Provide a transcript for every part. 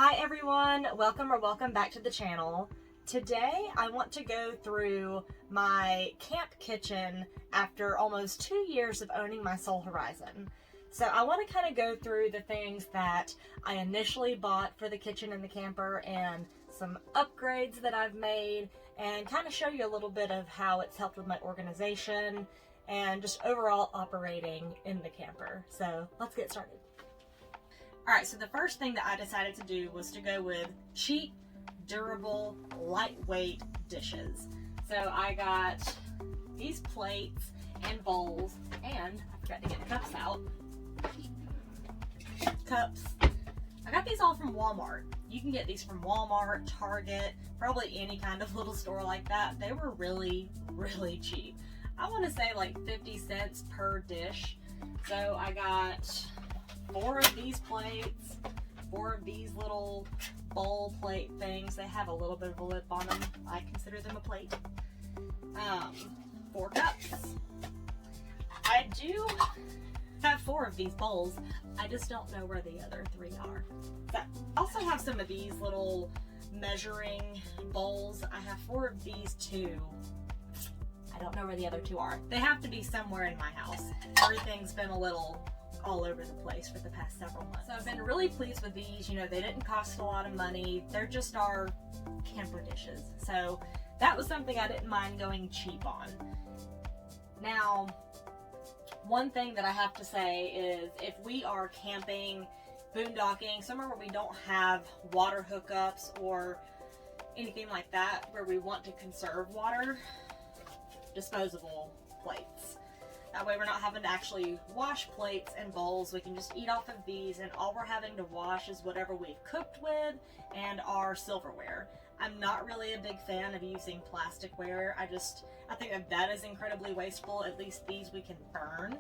Hi everyone, welcome back to the channel. Today I want to go through my camp kitchen after almost 2 years of owning my Soul Horizon. So I want to kind of go through the things that I initially bought for the kitchen and the camper and some upgrades that I've made and kind of show you a little bit of how it's helped with my organization and just overall operating in the camper. So let's get started. Alright, so the first thing that I decided to do was to go with cheap, durable, lightweight dishes. So I got these plates and bowls, and I forgot to get cups out. Cups. I got these all from Walmart. You can get these from Walmart, Target, probably any kind of little store like that. They were really, really cheap. I want to say like 50 cents per dish. So I got 4 of these plates, 4 of these little bowl plate things. They have a little bit of a lip on them. I consider them a plate. 4 cups. I do have 4 of these bowls. I just don't know where the other 3 are. I also have some of these little measuring bowls. I have 4 of these too. I don't know where the other 2 are. They have to be somewhere in my house. Everything's been a little all over the place for the past several months. So I've been really pleased with these. You know, they didn't cost a lot of money. They're just our camper dishes. So that was something I didn't mind going cheap on. Now, one thing that I have to say is if we are camping, boondocking, somewhere where we don't have water hookups or anything like that, where we want to conserve water, disposable plates. That way we're not having to actually wash plates and bowls. We can just eat off of these, and all we're having to wash is whatever we've cooked with and our silverware. I'm not really a big fan of using plasticware. I think that is incredibly wasteful. At least these we can burn.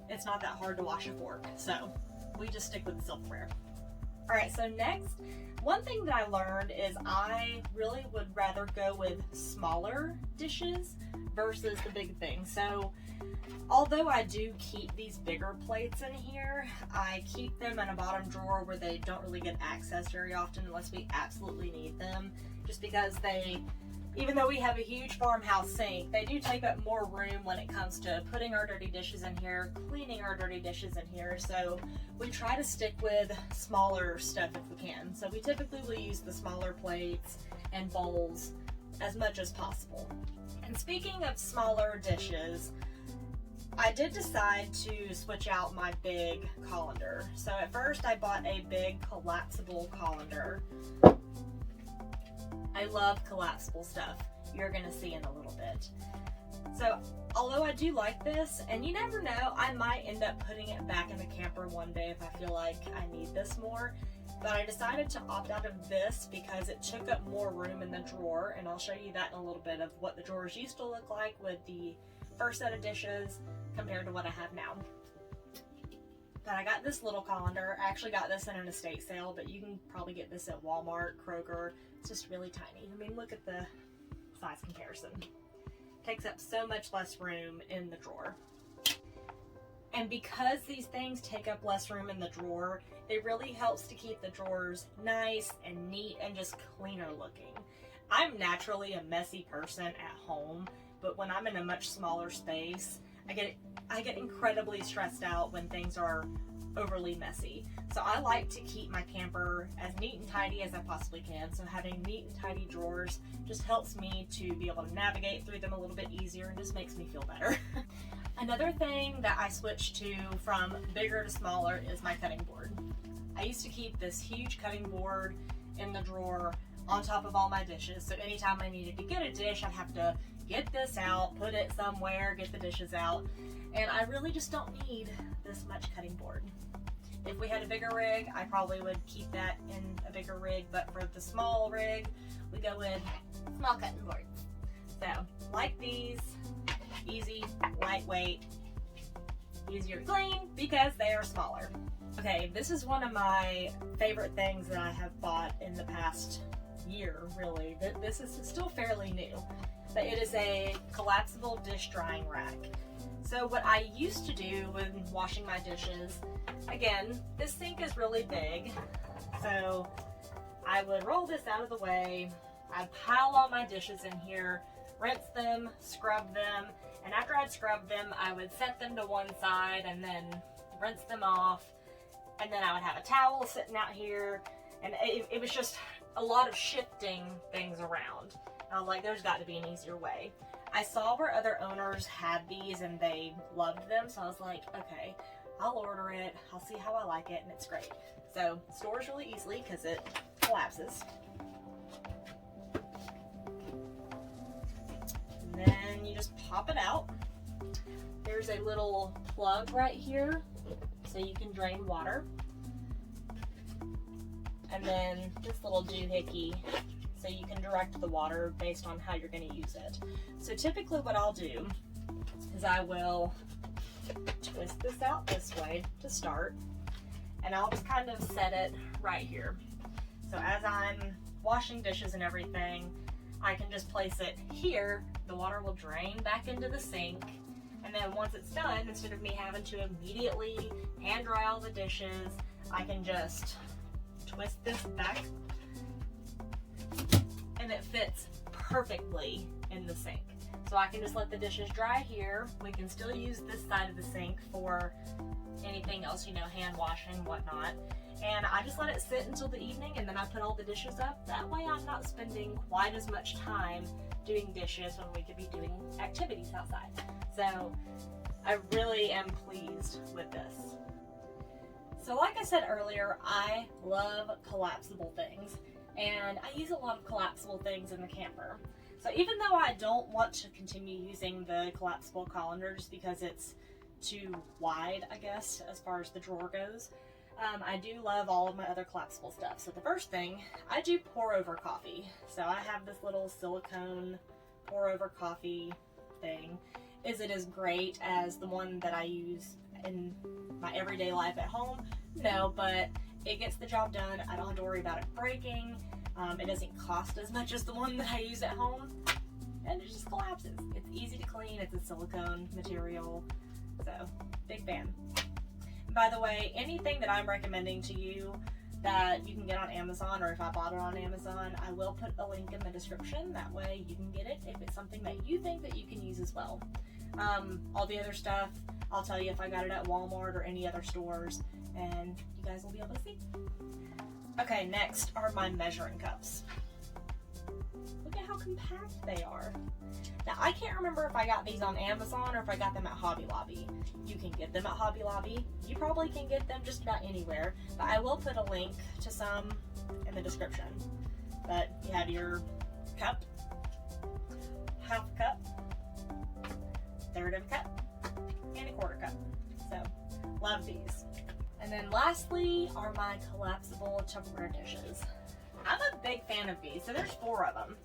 It's not that hard to wash a fork, so we just stick with the silverware. Alright, so next, one thing that I learned is I really would rather go with smaller dishes versus the big thing. So although I do keep these bigger plates in here, I keep them in a bottom drawer where they don't really get access very often unless we absolutely need them, just because even though we have a huge farmhouse sink, they do take up more room when it comes to putting our dirty dishes in here, cleaning our dirty dishes in here. So we try to stick with smaller stuff if we can. So we typically will use the smaller plates and bowls as much as possible. And speaking of smaller dishes, I did decide to switch out my big colander. So at first I bought a big collapsible colander. I love collapsible stuff. You're gonna see in a little bit. So although I do like this, and you never know, I might end up putting it back in the camper one day if I feel like I need this more. But I decided to opt out of this because it took up more room in the drawer, and I'll show you that in a little bit of what the drawers used to look like with the first set of dishes compared to what I have now. But I got this little colander. I actually got this in an estate sale, but you can probably get this at Walmart, Kroger. It's just really tiny. I mean, look at the size comparison. Takes up so much less room in the drawer. And because these things take up less room in the drawer, it really helps to keep the drawers nice and neat and just cleaner looking. I'm naturally a messy person at home, but when I'm in a much smaller space, I get incredibly stressed out when things are overly messy. So I like to keep my camper as neat and tidy as I possibly can. So having neat and tidy drawers just helps me to be able to navigate through them a little bit easier and just makes me feel better. Another thing that I switched to from bigger to smaller is my cutting board. I used to keep this huge cutting board in the drawer on top of all my dishes. So anytime I needed to get a dish, I'd have to get this out, put it somewhere, get the dishes out. And I really just don't need this much cutting board. If we had a bigger rig, I probably would keep that in a bigger rig, but for the small rig, we go with small cutting boards. So, like these, easy, lightweight, easier to clean because they are smaller. Okay, this is one of my favorite things that I have bought in the past year, really. This is still fairly new, but it is a collapsible dish drying rack. So what I used to do when washing my dishes, again, this sink is really big, so I would roll this out of the way, I'd pile all my dishes in here, rinse them, scrub them, and after I'd scrubbed them, I would set them to one side and then rinse them off, and then I would have a towel sitting out here, and it was just a lot of shifting things around. I was like, there's got to be an easier way. I saw where other owners had these and they loved them, so I was like, okay, I'll order it, I'll see how I like it, and it's great. So, stores really easily because it collapses. And then you just pop it out. There's a little plug right here so you can drain water. And then this little doohickey so you can direct the water based on how you're going to use it. So typically what I'll do is I will twist this out this way to start, and I'll just kind of set it right here. So as I'm washing dishes and everything, I can just place it here, the water will drain back into the sink, and then once it's done, instead of me having to immediately hand dry all the dishes, I can just twist this back and it fits perfectly in the sink. So I can just let the dishes dry here. We can still use this side of the sink for anything else, you know, hand washing, whatnot. And I just let it sit until the evening, and then I put all the dishes up. That way I'm not spending quite as much time doing dishes when we could be doing activities outside. So I really am pleased with this. So like I said earlier, I love collapsible things, and I use a lot of collapsible things in the camper. So even though I don't want to continue using the collapsible colander just because it's too wide, I guess, as far as the drawer goes, I do love all of my other collapsible stuff. So the first thing, I do pour over coffee. So I have this little silicone pour over coffee thing. Is it as great as the one that I use in my everyday life at home? No, but it gets the job done. I don't have to worry about it breaking. It doesn't cost as much as the one that I use at home, and it just collapses. It's easy to clean. It's a silicone material, so big fan. By the way, anything that I'm recommending to you that you can get on Amazon, or if I bought it on Amazon, I will put a link in the description. That way you can get it if it's something that you think that you can use as well. All the other stuff, I'll tell you if I got it at Walmart or any other stores, and you guys will be able to see. Okay, next are my measuring cups. Look at how compact they are. Now, I can't remember if I got these on Amazon or if I got them at Hobby Lobby. You can get them at Hobby Lobby. You probably can get them just about anywhere, but I will put a link to some in the description. But you have your cup, half a cup, third of a cup, and a quarter cup. So, love these. And then lastly are my collapsible Tupperware dishes. I'm a big fan of these. So there's 4 of them.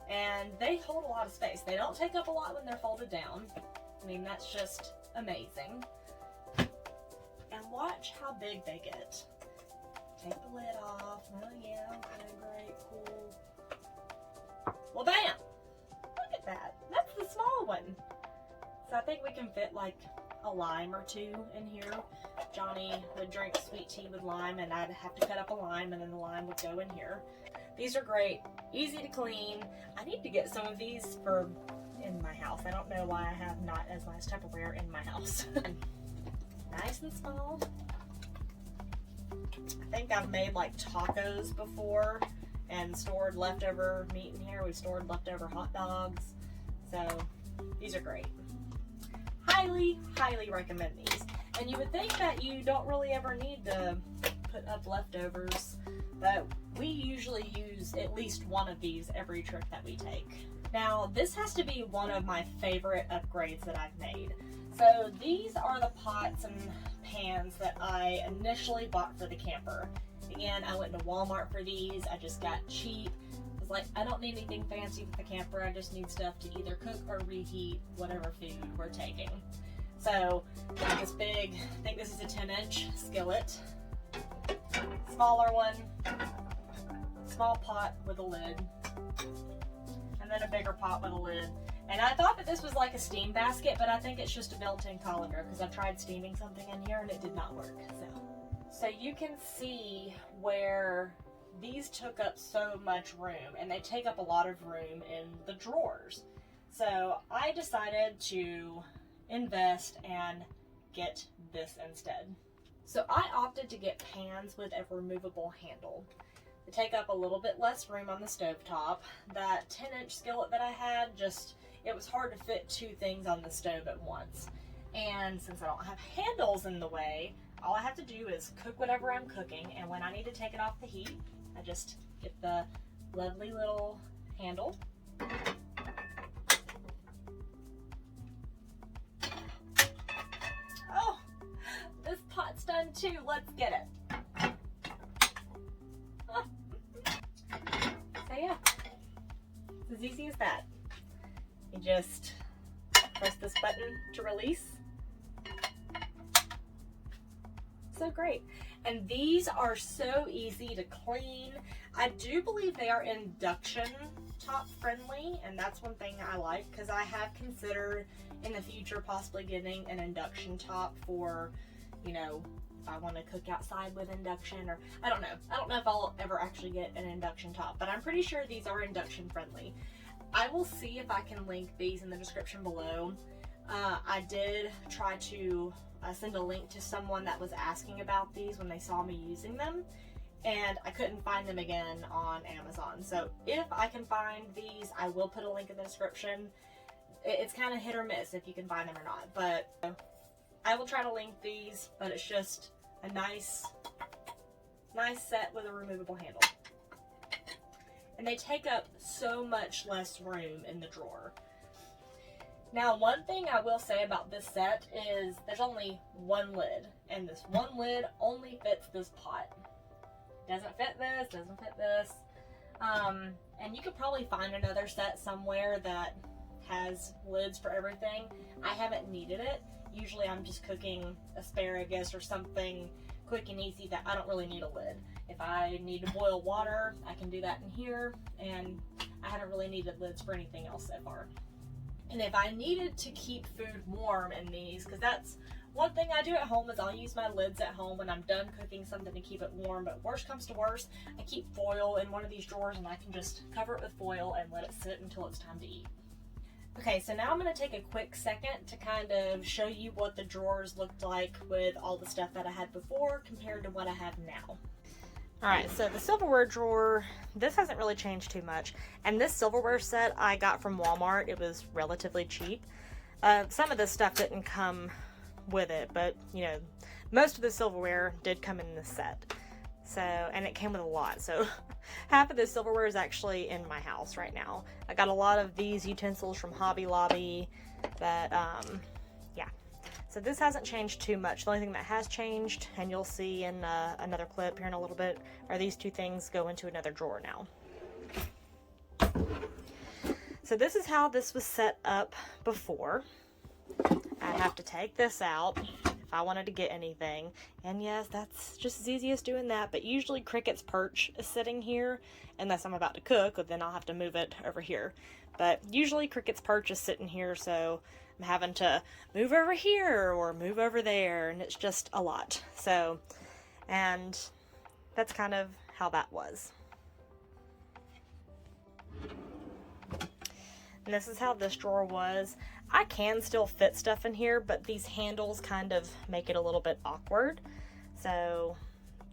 And they hold a lot of space. They don't take up a lot when they're folded down. I mean, that's just amazing. And watch how big they get. Take the lid off. Oh yeah, okay, great, cool. Well, bam! Look at that. That's the small one. So I think we can fit like a lime or 2 in here. Johnny would drink sweet tea with lime, and I'd have to cut up a lime, and then the lime would go in here. These are great, easy to clean. I need to get some of these for in my house. I don't know why I have not as nice Tupperware in my house. Nice and small. I think I've made like tacos before and stored leftover meat in here. We've stored leftover hot dogs. So these are great. Highly, highly recommend these. And you would think that you don't really ever need to put up leftovers, but we usually use at least one of these every trip that we take. Now, this has to be one of my favorite upgrades that I've made. So these are the pots and pans that I initially bought for the camper. Again, I went to Walmart for these. I just got cheap. I was like, I don't need anything fancy for the camper. I just need stuff to either cook or reheat whatever food we're taking. So, got this big, I think this is a 10-inch skillet. Smaller one, small pot with a lid, and then a bigger pot with a lid. And I thought that this was like a steam basket, but I think it's just a built-in colander because I've tried steaming something in here and it did not work. So you can see where these took up so much room, and they take up a lot of room in the drawers. So I decided to invest and get this instead. So I opted to get pans with a removable handle. They take up a little bit less room on the stovetop. That 10-inch skillet that I had, it was hard to fit 2 things on the stove at once. And since I don't have handles in the way, all I have to do is cook whatever I'm cooking, and when I need to take it off the heat, I just get the lovely little handle. Oh, this pot's done too. Let's get it. So yeah, it's as easy as that. You just press this button to release. So great. And these are so easy to clean. I do believe they are induction top friendly, and that's one thing I like, because I have considered in the future possibly getting an induction top for, you know, if I want to cook outside with induction, or I don't know if I'll ever actually get an induction top, but I'm pretty sure these are induction friendly. I will see if I can link these in the description below. I did try to send a link to someone that was asking about these when they saw me using them, and I couldn't find them again on Amazon. So if I can find these, I will put a link in the description. It's kind of hit or miss if you can find them or not, but I will try to link these. But it's just a nice set with a removable handle. And they take up so much less room in the drawer. Now, one thing I will say about this set is there's only one lid, and this one lid only fits this pot. Doesn't fit this, doesn't fit this. And you could probably find another set somewhere that has lids for everything. I haven't needed it. Usually I'm just cooking asparagus or something quick and easy that I don't really need a lid. If I need to boil water, I can do that in here, and I haven't really needed lids for anything else so far. And if I needed to keep food warm in these, because that's one thing I do at home, is I'll use my lids at home when I'm done cooking something to keep it warm. But worst comes to worst, I keep foil in one of these drawers, and I can just cover it with foil and let it sit until it's time to eat. Okay, so now I'm going to take a quick second to kind of show you what the drawers looked like with all the stuff that I had before compared to what I have now. Alright, so the silverware drawer, this hasn't really changed too much. And this silverware set I got from Walmart. It was relatively cheap. Some of this stuff didn't come with it, but, you know, most of the silverware did come in this set. So, and it came with a lot. So, half of the silverware is actually in my house right now. I got a lot of these utensils from Hobby Lobby, but, yeah. So this hasn't changed too much. The only thing that has changed, and you'll see in another clip here in a little bit, are these 2 things go into another drawer now. So this is how this was set up before. I have to take this out if I wanted to get anything. And yes, that's just as easy as doing that, but usually Cricket's perch is sitting here, unless I'm about to cook, but then I'll have to move it over here. But usually Cricket's perch is sitting here, so I'm having to move over here or move over there, and it's just a lot. So, and that's kind of how that was. And this is how this drawer was. I can still fit stuff in here, but these handles kind of make it a little bit awkward. So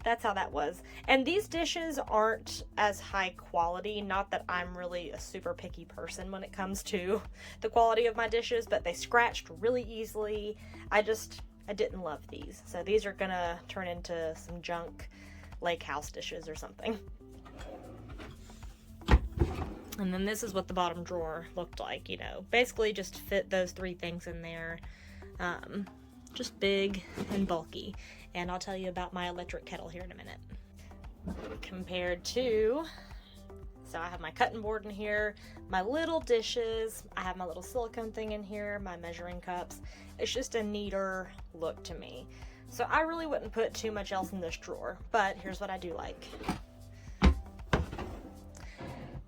that's how that was. And these dishes aren't as high quality. Not that I'm really a super picky person when it comes to the quality of my dishes, but they scratched really easily. I didn't love these. So these are gonna turn into some junk lake house dishes or something. And then this is what the bottom drawer looked like, you know. Basically just fit those 3 things in there. Just big and bulky. And I'll tell you about my electric kettle here in a minute. Compared to, so I have my cutting board in here, my little dishes, I have my little silicone thing in here, my measuring cups. It's just a neater look to me. So I really wouldn't put too much else in this drawer, but here's what I do like.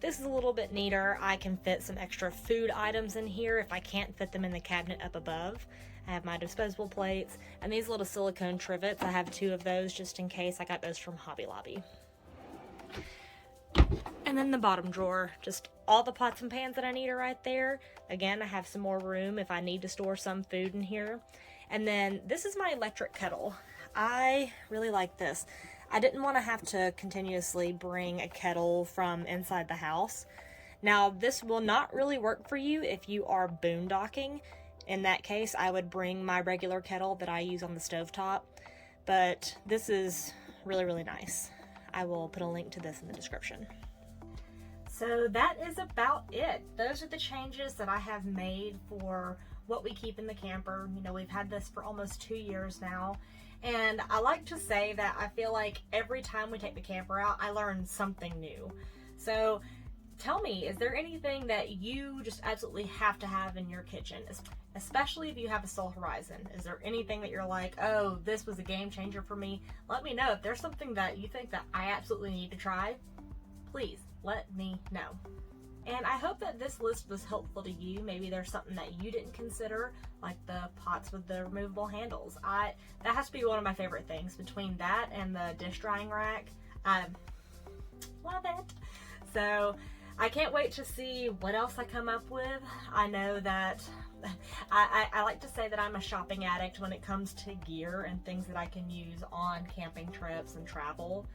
This is a little bit neater. I can fit some extra food items in here if I can't fit them in the cabinet up above. I have my disposable plates and these little silicone trivets. I have 2 of those just in case. I got those from Hobby Lobby. And then the bottom drawer, just all the pots and pans that I need are right there. Again, I have some more room if I need to store some food in here. And then this is my electric kettle. I really like this. I didn't want to have to continuously bring a kettle from inside the house. Now, this will not really work for you if you are boondocking. In that case, I would bring my regular kettle that I use on the stovetop. But this is really, really nice. I will put a link to this in the description. So that is about it. Those are the changes that I have made for what we keep in the camper. You know, we've had this for almost 2 years now. And I like to say that I feel like every time we take the camper out, I learn something new. So tell me, is there anything that you just absolutely have to have in your kitchen? Especially if you have a Soul Horizon. Is there anything that you're like, oh, this was a game changer for me? Let me know. If there's something that you think that I absolutely need to try, please let me know. And I hope that this list was helpful to you. Maybe there's something that you didn't consider, like the pots with the removable handles. That has to be one of my favorite things. Between that and the dish drying rack, I love it. So I can't wait to see what else I come up with. I know that I like to say that I'm a shopping addict when it comes to gear and things that I can use on camping trips and travel.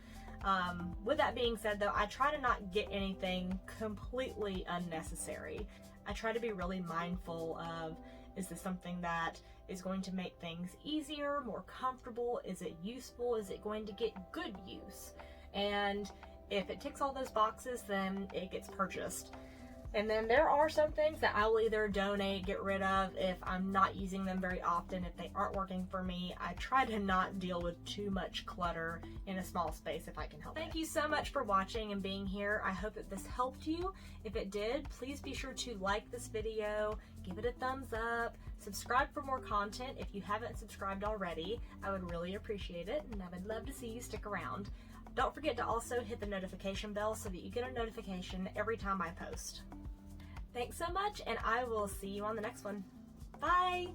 With that being said though, I try to not get anything completely unnecessary. I try to be really mindful of, is this something that is going to make things easier, more comfortable? Is it useful? Is it going to get good use? And if it ticks all those boxes, then it gets purchased. And then there are some things that I will either donate, get rid of if I'm not using them very often, if they aren't working for me. I try to not deal with too much clutter in a small space if I can help it. Thank you so much for watching and being here. I hope that this helped you. If it did, please be sure to like this video, give it a thumbs up, subscribe for more content if you haven't subscribed already. I would really appreciate it, and I would love to see you stick around. Don't forget to also hit the notification bell so that you get a notification every time I post. Thanks so much, and I will see you on the next one. Bye!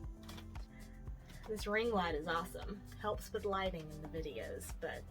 This ring light is awesome. Helps with lighting in the videos, but